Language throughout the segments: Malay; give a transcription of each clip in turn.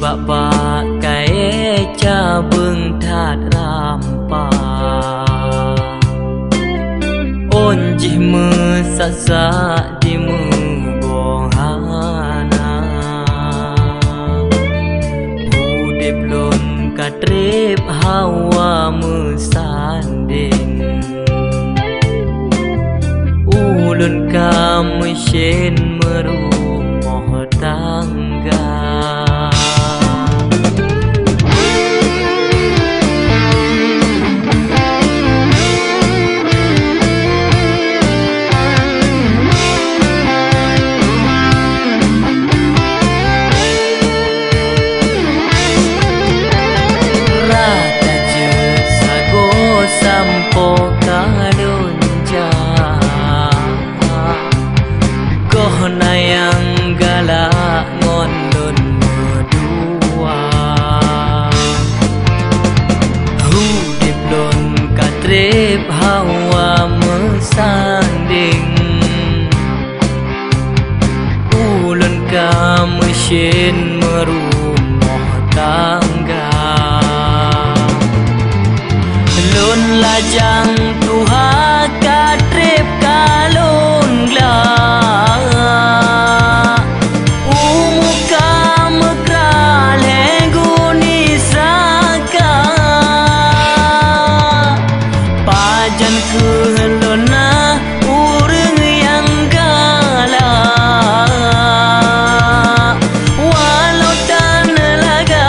bak kai cha bưng thạt ram pa on ji mu sa sa di mu bong hana udip lon katrip hawa mu sanding ulun kamu shen meru moh tangga sampo kadunja kohna yang galak ngondon berdua hudip lon katrip hawa mesanding ulun kamu shin merumoh tangga lon lajang tuha katrip kalon gla umuka mekra leguni saka pajan kelona urang yang gala walau tan laga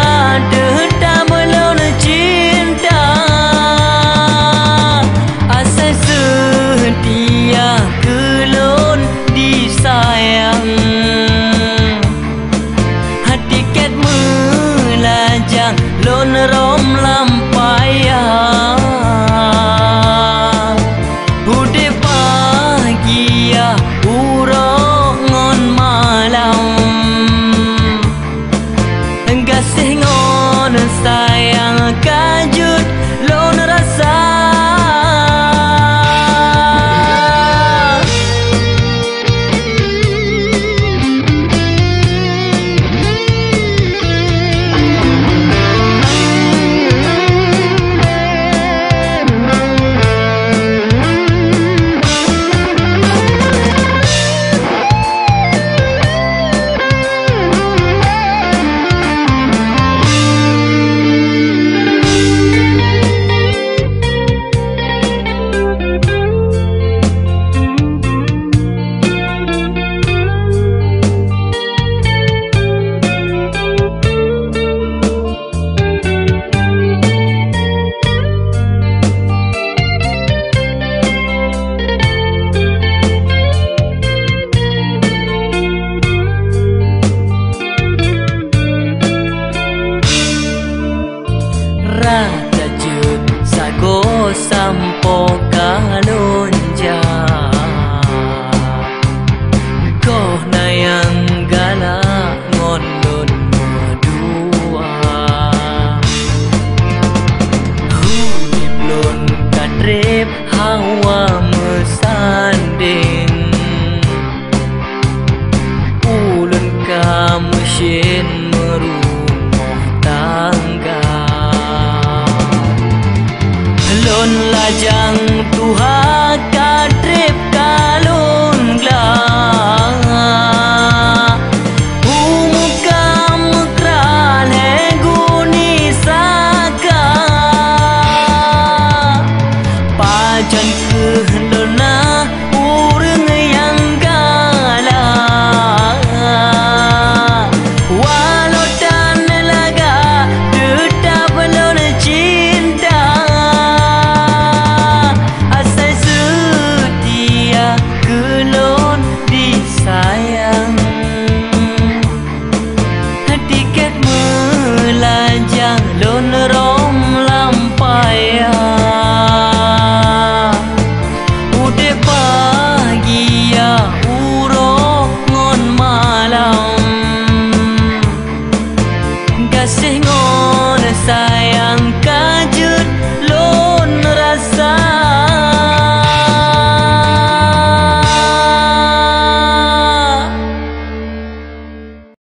deta belon cinta setia kelon disayang hati ket melajang lon rom lampayang udip bahagia urok ngon malam gasih ngon sayang kajut lon rasa raja jut sago sampo kalonja kohna yang galak ngondon berdua hudip lon katrip hawa mesanding ulun kamu shin merumoh tangga lon lajang tuha katrip kalon gla umuka mekra leguni saka pajan kelona urang yang gala walau tan laga tetap belon cinta kelon disayang tiket melajang lon rom lampayang udip bahagia urok ngon malam gasih ngon sayang